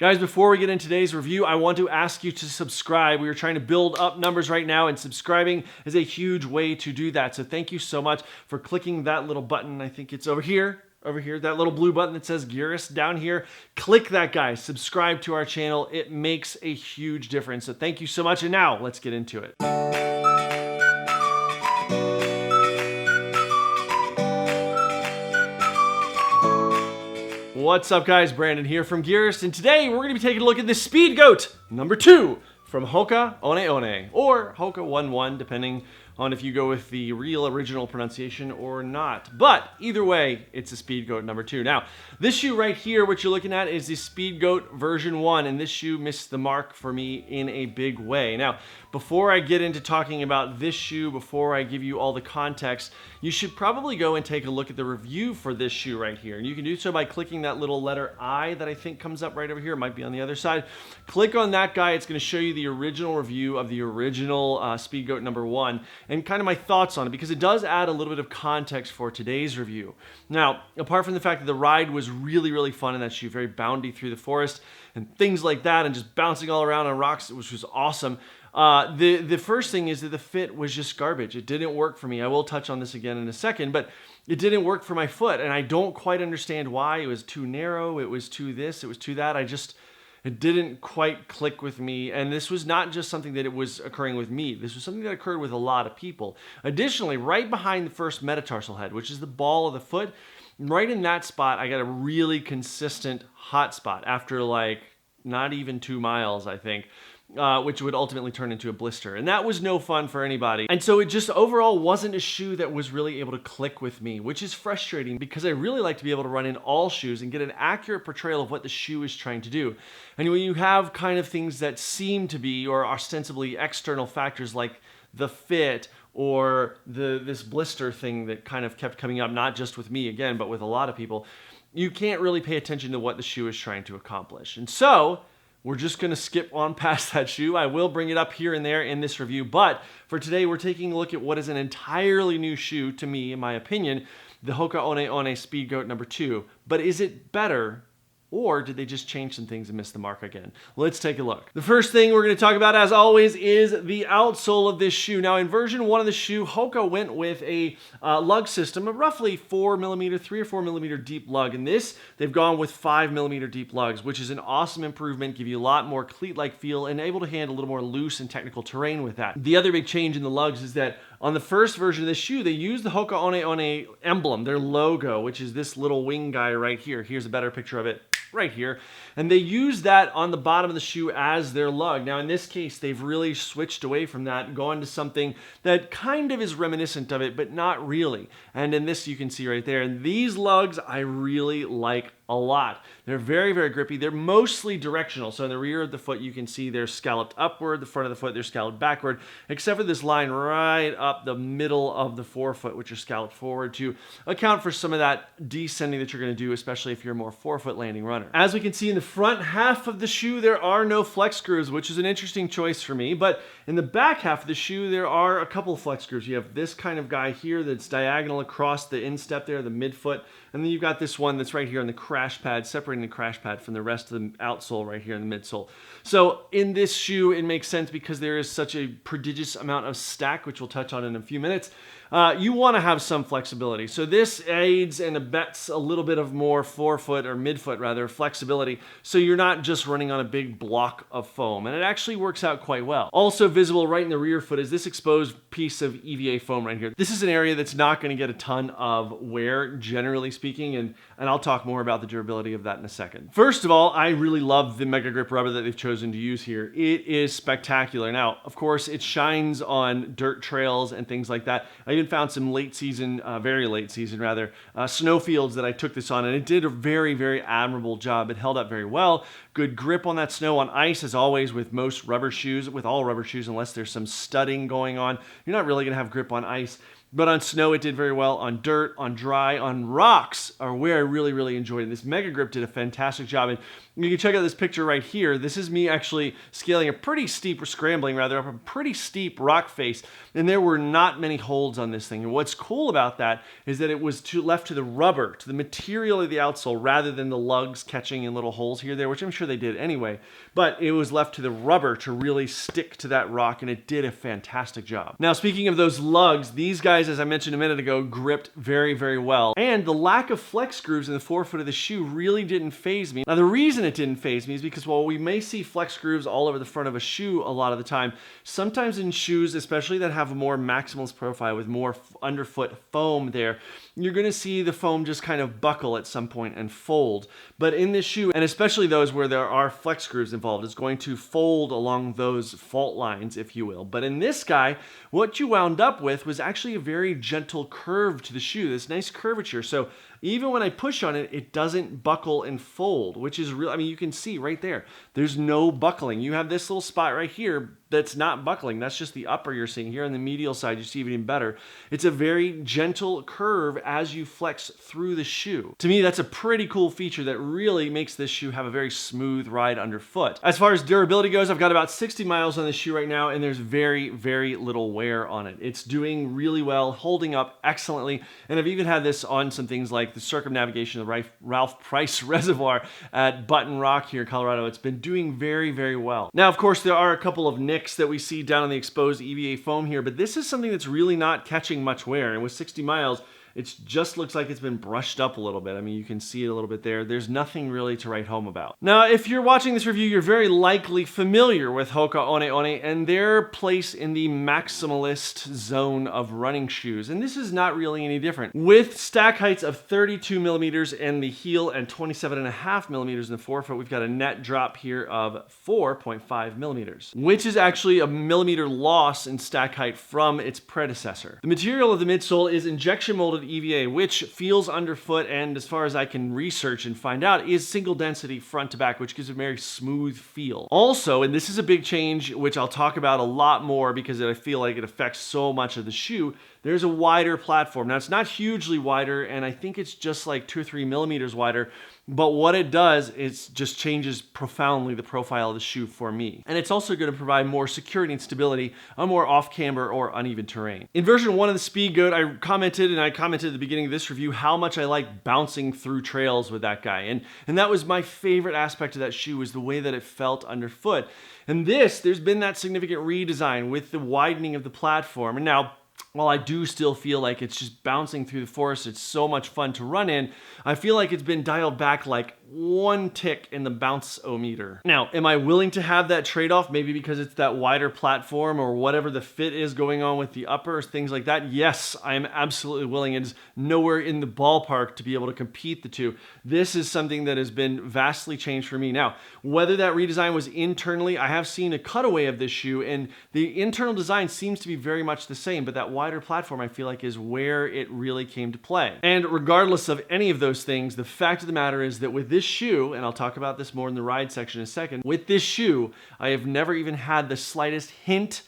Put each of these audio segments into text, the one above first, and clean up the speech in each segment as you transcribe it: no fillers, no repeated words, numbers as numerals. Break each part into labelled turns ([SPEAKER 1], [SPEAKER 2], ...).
[SPEAKER 1] Guys, before we get into today's review, I want to ask you to subscribe. We are trying to build up numbers right now, and subscribing is a huge way to do that. So thank you so much for clicking that little button. I think it's over here, that little blue button that says Gearist down here. Click that, guys. Subscribe to our channel. It makes a huge difference. So thank you so much. And now let's get into it. What's up, guys? Brandon here from Gearist, and today we're going to be taking a look at the Speedgoat number 2 from Hoka One One, or Hoka One One, depending on if you go with the real original pronunciation or not. But either way, it's a Speedgoat number 2. Now, this shoe right here, what you're looking at, is the Speedgoat version 1, and this shoe missed the mark for me in a big way. Now, before I get into talking about this shoe, before I give you all the context, you should probably go and take a look at the review for this shoe right here. And you can do so by clicking that little letter I that I think comes up right over here. It might be on the other side. Click on that guy. It's going to show you the original review of the original Speedgoat number 1 and kind of my thoughts on it, because it does add a little bit of context for today's review. Now, apart from the fact that the ride was really, really fun in that shoe, very boundy through the forest and things like that, and just bouncing all around on rocks, which was awesome. The first thing is that the fit was just garbage. It didn't work for me. I will touch on this again in a second, but it didn't work for my foot, and I don't quite understand why. It was too narrow, it was too this, it was too that. It didn't quite click with me, and this was not just something that it was occurring with me. This was something that occurred with a lot of people. Additionally, right behind the first metatarsal head, which is the ball of the foot, right in that spot, I got a really consistent hot spot after like not even 2 miles, I think. Which would ultimately turn into a blister. And that was no fun for anybody. And so it just overall wasn't a shoe that was really able to click with me, which is frustrating because I really like to be able to run in all shoes and get an accurate portrayal of what the shoe is trying to do. And when you have kind of things that seem to be or ostensibly external factors like the fit or this blister thing that kind of kept coming up, not just with me again, but with a lot of people, you can't really pay attention to what the shoe is trying to accomplish. And so we're just going to skip on past that shoe. I will bring it up here and there in this review, but for today, we're taking a look at what is an entirely new shoe to me, in my opinion, the Hoka One One Speedgoat number 2. But is it better, or did they just change some things and miss the mark again? Let's take a look. The first thing we're going to talk about, as always, is the outsole of this shoe. Now, in version 1 of the shoe, Hoka went with a lug system of roughly 4mm, 3 or 4mm deep lug. In this, they've gone with 5mm deep lugs, which is an awesome improvement, give you a lot more cleat-like feel, and able to handle a little more loose and technical terrain with that. The other big change in the lugs is that on the first version of this shoe, they used the Hoka One One emblem, their logo, which is this little wing guy right here. Here's a better picture of it right here. And they use that on the bottom of the shoe as their lug. Now, in this case, they've really switched away from that and gone to something that kind of is reminiscent of it, but not really. And in this, you can see right there. And these lugs, I really like a lot. They're very, very grippy. They're mostly directional. So in the rear of the foot, you can see they're scalloped upward. The front of the foot, they're scalloped backward, except for this line right up the middle of the forefoot, which are scalloped forward to account for some of that descending that you're going to do, especially if you're a more forefoot landing runner. As we can see in the front half of the shoe, there are no flex grooves, which is an interesting choice for me. But in the back half of the shoe, there are a couple of flex grooves. You have this kind of guy here that's diagonal across the instep there, the midfoot. And then you've got this one that's right here on the crash pad, separating the crash pad from the rest of the outsole right here in the midsole. So in this shoe, it makes sense because there is such a prodigious amount of stack, which we'll touch on in a few minutes. You want to have some flexibility. So this aids and abets a little bit of more forefoot or midfoot rather flexibility. So you're not just running on a big block of foam, and it actually works out quite well. Also visible right in the rear foot is this exposed piece of EVA foam right here. This is an area that's not going to get a ton of wear, generally speaking, and I'll talk more about the durability of that in a second. First of all, I really love the Mega Grip rubber that they've chosen to use here. It is spectacular. Now, of course, it shines on dirt trails and things like that. I even found some late season, very late season rather, snow fields that I took this on, and it did a very, very admirable job. It held up very well. Good grip on that snow. On ice, as always, with most rubber shoes, with all rubber shoes, unless there's some studding going on, you're not really going to have grip on ice. But on snow, it did very well. On dirt, on dry, on rocks are where I really, really enjoyed it. This Mega Grip did a fantastic job. And you can check out this picture right here. This is me actually scaling a pretty steep, or scrambling rather, up a pretty steep rock face. And there were not many holds on this thing. And what's cool about that is that it was left to the rubber, to the material of the outsole, rather than the lugs catching in little holes here, there, which I'm sure they did anyway. But it was left to the rubber to really stick to that rock, and it did a fantastic job. Now, speaking of those lugs, these guys, as I mentioned a minute ago, gripped very, very well. And the lack of flex grooves in the forefoot of the shoe really didn't faze me. Now, the reason it didn't faze me is because while we may see flex grooves all over the front of a shoe a lot of the time, sometimes in shoes, especially that have a more maximalist profile with more underfoot foam there, you're going to see the foam just kind of buckle at some point and fold. But in this shoe, and especially those where there are flex grooves involved, it's going to fold along those fault lines, if you will. But in this guy, what you wound up with was actually a very gentle curve to the shoe, this nice curvature. So even when I push on it, it doesn't buckle and fold, which is real. I mean, you can see right there, there's no buckling. You have this little spot right here that's not buckling. That's just the upper you're seeing here. On the medial side, you see even better. It's a very gentle curve as you flex through the shoe. To me, that's a pretty cool feature that really makes this shoe have a very smooth ride underfoot. As far as durability goes, I've got about 60 miles on this shoe right now, and there's very, very little wear on it. It's doing really well, holding up excellently, and I've even had this on some things like the circumnavigation of the Ralph Price Reservoir at Button Rock here in Colorado. It's been doing very, very well. Now, of course, there are a couple of nicks that we see down on the exposed EVA foam here, but this is something that's really not catching much wear. And with 60 miles, it just looks like it's been brushed up a little bit. I mean, you can see it a little bit there. There's nothing really to write home about. Now, if you're watching this review, you're very likely familiar with Hoka One One and their place in the maximalist zone of running shoes. And this is not really any different. With stack heights of 32 millimeters in the heel and 27.5 millimeters in the forefoot, we've got a net drop here of 4.5 millimeters, which is actually a millimeter loss in stack height from its predecessor. The material of the midsole is injection molded EVA, which feels underfoot, and as far as I can research and find out, is single density front to back, which gives a very smooth feel. Also, and this is a big change, which I'll talk about a lot more because I feel like it affects so much of the shoe, there's a wider platform. Now, it's not hugely wider, and I think it's just like 2 or 3 millimeters wider, but what it does is just changes profoundly the profile of the shoe for me. And it's also going to provide more security and stability on more off-camber or uneven terrain. In version 1 of the Speedgoat, I commented at the beginning of this review how much I like bouncing through trails with that guy. And that was my favorite aspect of that shoe, was the way that it felt underfoot. And there's been that significant redesign with the widening of the platform. And now, while I do still feel like it's just bouncing through the forest, it's so much fun to run in, I feel like it's been dialed back like one tick in the bounce-o-meter. Now, am I willing to have that trade-off, maybe because it's that wider platform or whatever the fit is going on with the uppers, things like that? Yes, I am absolutely willing. It's nowhere in the ballpark to be able to compete the two. This is something that has been vastly changed for me. Now, whether that redesign was internally, I have seen a cutaway of this shoe, and the internal design seems to be very much the same, but that wider platform I feel like is where it really came to play. And regardless of any of those things, the fact of the matter is that with this shoe, and I'll talk about this more in the ride section in a second, with this shoe, I have never even had the slightest hint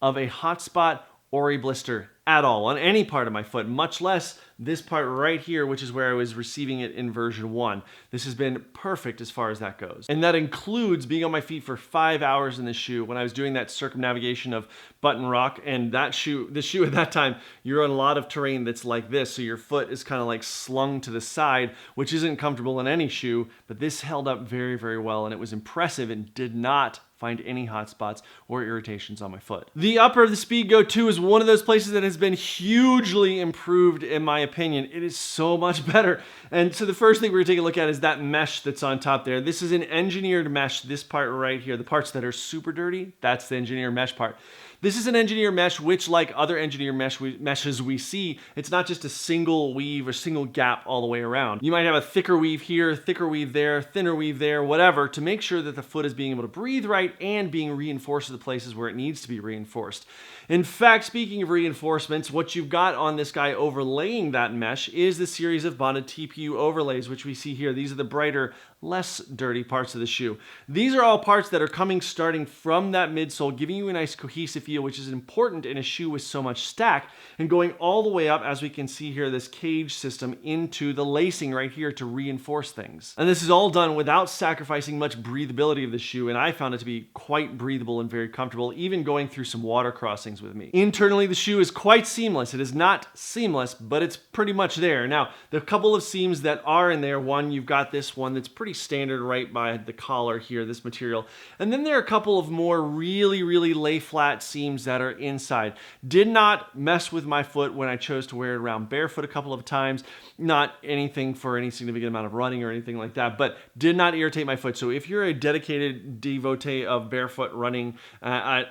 [SPEAKER 1] of a hot spot or a blister at all on any part of my foot, much less this part right here, which is where I was receiving it in version 1. This has been perfect as far as that goes. And that includes being on my feet for 5 hours in this shoe when I was doing that circumnavigation of Button Rock. And the shoe at that time, you're on a lot of terrain that's like this, so your foot is kind of like slung to the side, which isn't comfortable in any shoe, but this held up very, very well, and it was impressive and did not find any hot spots or irritations on my foot. The upper of the Speedgoat 2 is one of those places that has been hugely improved in my opinion. It is so much better. And so the first thing we're gonna take a look at is that mesh that's on top there. This is an engineered mesh, this part right here. The parts that are super dirty, that's the engineered mesh part. This is an engineered mesh, which like other engineered meshes we see, it's not just a single weave or single gap all the way around. You might have a thicker weave here, thicker weave there, thinner weave there, whatever, to make sure that the foot is being able to breathe right and being reinforced to the places where it needs to be reinforced. In fact, speaking of reinforcements, what you've got on this guy overlaying that mesh is the series of bonded TPU overlays, which we see here. These are the brighter less dirty parts of the shoe. These are all parts that are coming starting from that midsole, giving you a nice cohesive feel, which is important in a shoe with so much stack, and going all the way up, as we can see here, this cage system into the lacing right here to reinforce things. And this is all done without sacrificing much breathability of the shoe, and I found it to be quite breathable and very comfortable, even going through some water crossings with me. Internally, the shoe is quite seamless. It is not seamless, but it's pretty much there. Now, the couple of seams that are in there, one, you've got this one that's pretty standard right by the collar here, this material. And then there are a couple of more really lay flat seams that are inside. Did not mess with my foot when I chose to wear it around barefoot a couple of times. Not anything for any significant amount of running or anything like that, but did not irritate my foot. So if you're a dedicated devotee of barefoot running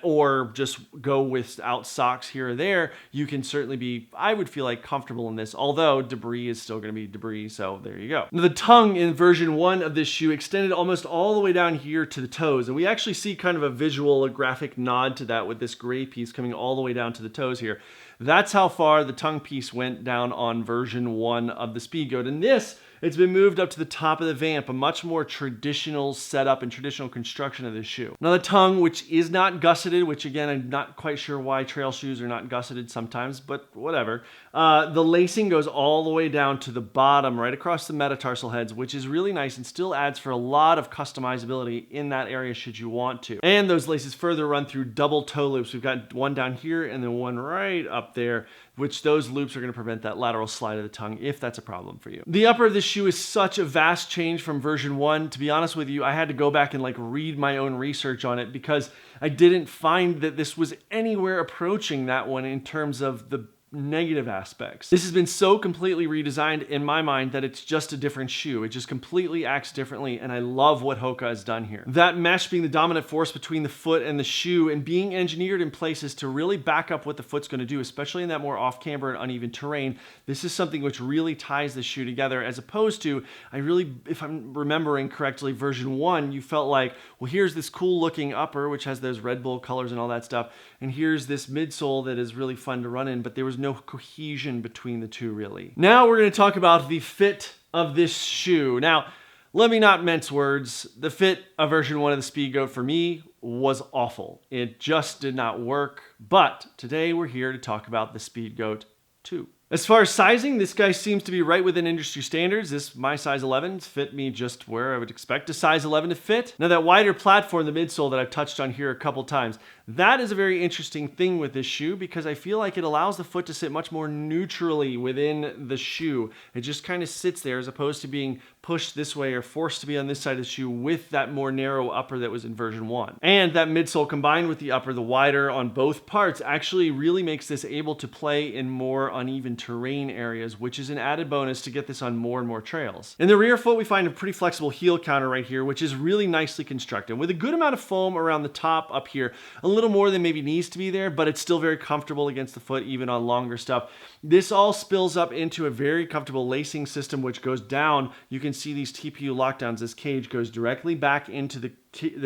[SPEAKER 1] or just go without socks here or there, you can certainly be, I would feel like, comfortable in this, although debris is still going to be debris, so there you go. Now, the tongue in version 1 of this shoe extended almost all the way down here to the toes, and we actually see kind of a visual, a graphic nod to that with this gray piece coming all the way down to the toes here. That's how far the tongue piece went down on version 1 of the Speedgoat, and this, it's been moved up to the top of the vamp, a much more traditional setup and traditional construction of this shoe. Now the tongue, which is not gusseted, which again, I'm not quite sure why trail shoes are not gusseted sometimes, but whatever. The lacing goes all the way down to the bottom, right across the metatarsal heads, which is really nice and still adds for a lot of customizability in that area should you want to. And those laces further run through double toe loops. We've got one down here and then one right up there, which those loops are going to prevent that lateral slide of the tongue if that's a problem for you. The upper of this shoe is such a vast change from version 1. To be honest with you, I had to go back and read my own research on it because I didn't find that this was anywhere approaching that one in terms of the negative aspects. This has been so completely redesigned in my mind that it's just a different shoe. It just completely acts differently, and I love what Hoka has done here. That mesh being the dominant force between the foot and the shoe and being engineered in places to really back up what the foot's going to do, especially in that more off-camber and uneven terrain. This is something which really ties the shoe together, as opposed to, if I'm remembering correctly, version 1, you felt like, well, here's this cool looking upper, which has those Red Bull colors and all that stuff, and here's this midsole that is really fun to run in, but there was no cohesion between the two, really. Now we're going to talk about the fit of this shoe. Now, let me not mince words. The fit of version 1 of the Speedgoat for me was awful. It just did not work, but today we're here to talk about the Speedgoat 2. As far as sizing, this guy seems to be right within industry standards. My size 11 fit me just where I would expect a size 11 to fit. Now that wider platform, the midsole that I've touched on here a couple times, that is a very interesting thing with this shoe because I feel like it allows the foot to sit much more neutrally within the shoe. It just kind of sits there as opposed to being pushed this way or forced to be on this side of the shoe with that more narrow upper that was in version 1. And that midsole combined with the upper, the wider on both parts, actually really makes this able to play in more uneven terrain areas, which is an added bonus to get this on more and more trails. In the rear foot, we find a pretty flexible heel counter right here, which is really nicely constructed with a good amount of foam around the top up here, a little more than maybe needs to be there, but it's still very comfortable against the foot, even on longer stuff. This all spills up into a very comfortable lacing system, which goes down. You can see these TPU lockdowns. This cage goes directly back into the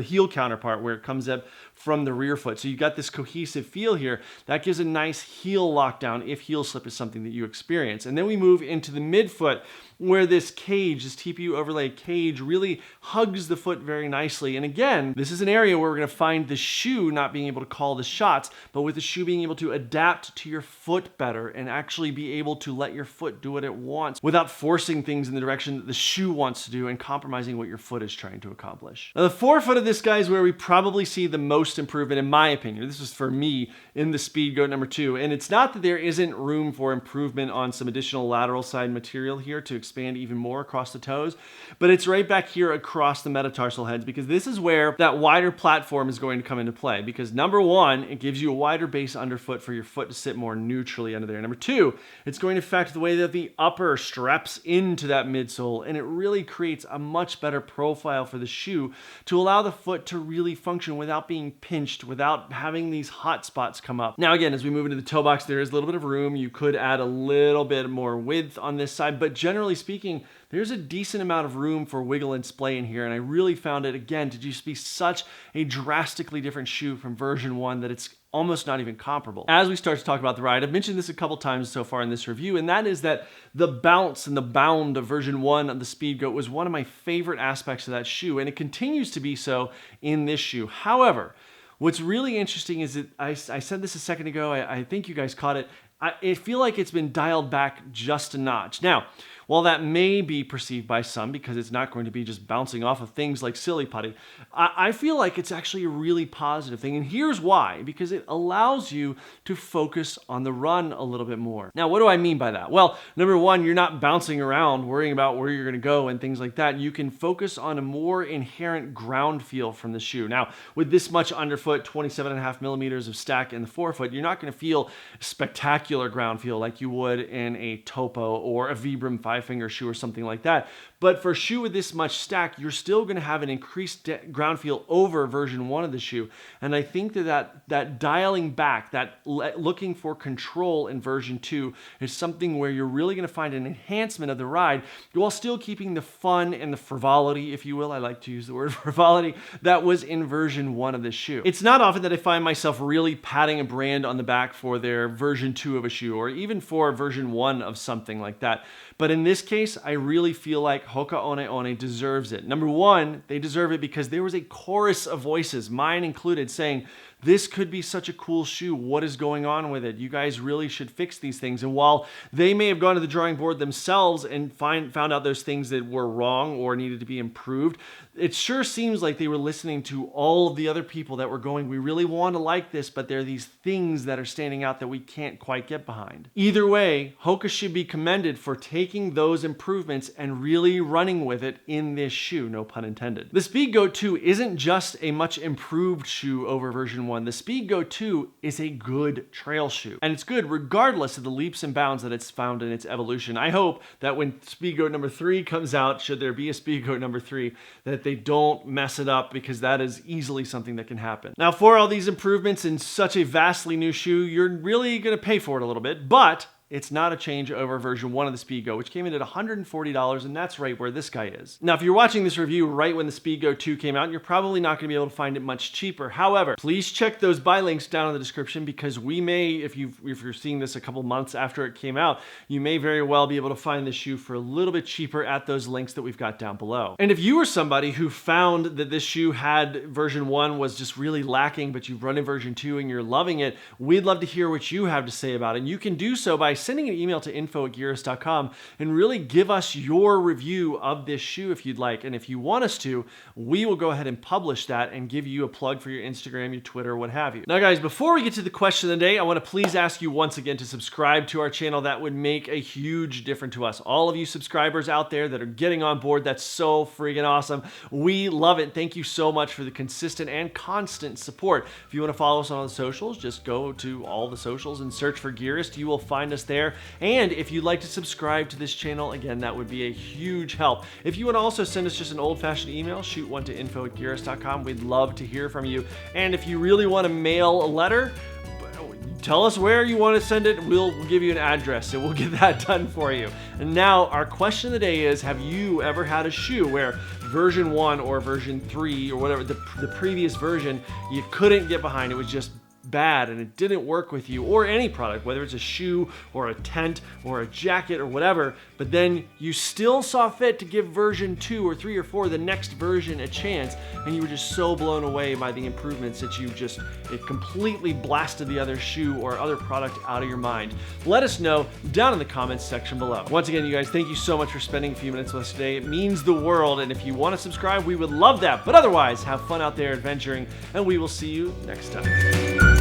[SPEAKER 1] heel counterpart where it comes up from the rear foot. So you got this cohesive feel here. That gives a nice heel lockdown if heel slip is something that you experience. And then we move into the midfoot where this cage, this TPU overlay cage, really hugs the foot very nicely. And again, this is an area where we're going to find the shoe not being able to call the shots, but with the shoe being able to adapt to your foot better and actually be able to let your foot do what it wants without forcing things in the direction that the shoe wants to do and compromising what your foot is trying to accomplish. Now, the forefoot of this guy is where we probably see the most improvement, in my opinion. This is for me in the Speedgoat number 2. And it's not that there isn't room for improvement on some additional lateral side material here to expand even more across the toes, but it's right back here across the metatarsal heads, because this is where that wider platform is going to come into play. Because number 1, it gives you a wider base underfoot for your foot to sit more neutrally under there. Number 2, it's going to affect the way that the upper straps into that midsole, and it really creates a much better profile for the shoe to allow the foot to really function without being pinched, without having these hot spots come up. Now again, as we move into the toe box, there is a little bit of room. You could add a little bit more width on this side, but generally speaking, there's a decent amount of room for wiggle and splay in here, and I really found it, again, to just be such a drastically different shoe from version 1 that it's almost not even comparable. As we start to talk about the ride, I've mentioned this a couple times so far in this review, and that is that the bounce and the bound of version 1 of the Speedgoat was one of my favorite aspects of that shoe, and it continues to be so in this shoe. However, what's really interesting is that I said this a second ago, I think you guys caught it, I feel like it's been dialed back just a notch. Now, while that may be perceived by some because it's not going to be just bouncing off of things like silly putty, I feel like it's actually a really positive thing. And here's why, because it allows you to focus on the run a little bit more. Now, what do I mean by that? Well, number one, you're not bouncing around worrying about where you're gonna go and things like that. You can focus on a more inherent ground feel from the shoe. Now, with this much underfoot, 27.5 millimeters of stack in the forefoot, you're not gonna feel spectacular ground feel like you would in a Topo or a Vibram 5-finger shoe or something like that. But for a shoe with this much stack, you're still going to have an increased ground feel over version 1 of the shoe. And I think that dialing back, that looking for control in version 2 is something where you're really going to find an enhancement of the ride while still keeping the fun and the frivolity, if you will. I like to use the word frivolity that was in version 1 of this shoe. It's not often that I find myself really patting a brand on the back for their version 2 of a shoe or even for version 1 of something like that. But in this case, I really feel like Hoka One One deserves it. Number one, they deserve it because there was a chorus of voices, mine included, saying, this could be such a cool shoe. What is going on with it? You guys really should fix these things. And while they may have gone to the drawing board themselves and found out those things that were wrong or needed to be improved, it sure seems like they were listening to all of the other people that were going, we really want to like this, but there are these things that are standing out that we can't quite get behind. Either way, Hoka should be commended for taking those improvements and really running with it in this shoe, no pun intended. The Speedgoat 2 isn't just a much improved shoe over version 1. The Speedgoat 2 is a good trail shoe, and it's good regardless of the leaps and bounds that it's found in its evolution. I hope that when Speedgoat number 3 comes out, should there be a Speedgoat number 3, that they don't mess it up, because that is easily something that can happen. Now, for all these improvements in such a vastly new shoe, you're really going to pay for it a little bit, but it's not a change over version 1 of the Speedgoat, which came in at $140, and that's right where this guy is. Now, if you're watching this review right when the Speedgoat 2 came out, you're probably not going to be able to find it much cheaper. However, please check those buy links down in the description, because we may, if you're seeing this a couple months after it came out, you may very well be able to find this shoe for a little bit cheaper at those links that we've got down below. And if you were somebody who found that this shoe had version 1 was just really lacking, but you've run in version 2 and you're loving it, we'd love to hear what you have to say about it. And you can do so by sending an email to info@gearist.com and really give us your review of this shoe if you'd like. And if you want us to, we will go ahead and publish that and give you a plug for your Instagram, your Twitter, what have you. Now guys, before we get to the question of the day, I want to please ask you once again to subscribe to our channel. That would make a huge difference to us. All of you subscribers out there that are getting on board, that's so freaking awesome. We love it. Thank you so much for the consistent and constant support. If you want to follow us on all the socials, just go to all the socials and search for Gearist. You will find us there. And if you'd like to subscribe to this channel, again, that would be a huge help. If you want to also send us just an old-fashioned email, shoot one to info@gearist.com. We'd love to hear from you. And if you really want to mail a letter, tell us where you want to send it. We'll give you an address and we'll get that done for you. And now our question of the day is, have you ever had a shoe where version 1 or version 3 or whatever, the previous version, you couldn't get behind? It was just bad and it didn't work with you, or any product, whether it's a shoe or a tent or a jacket or whatever, but then you still saw fit to give version 2 or 3 or 4, the next version, a chance, and you were just so blown away by the improvements that it completely blasted the other shoe or other product out of your mind. Let us know down in the comments section below. Once again, you guys, thank you so much for spending a few minutes with us today. It means the world, and if you want to subscribe, we would love that. But otherwise, have fun out there adventuring, and we will see you next time.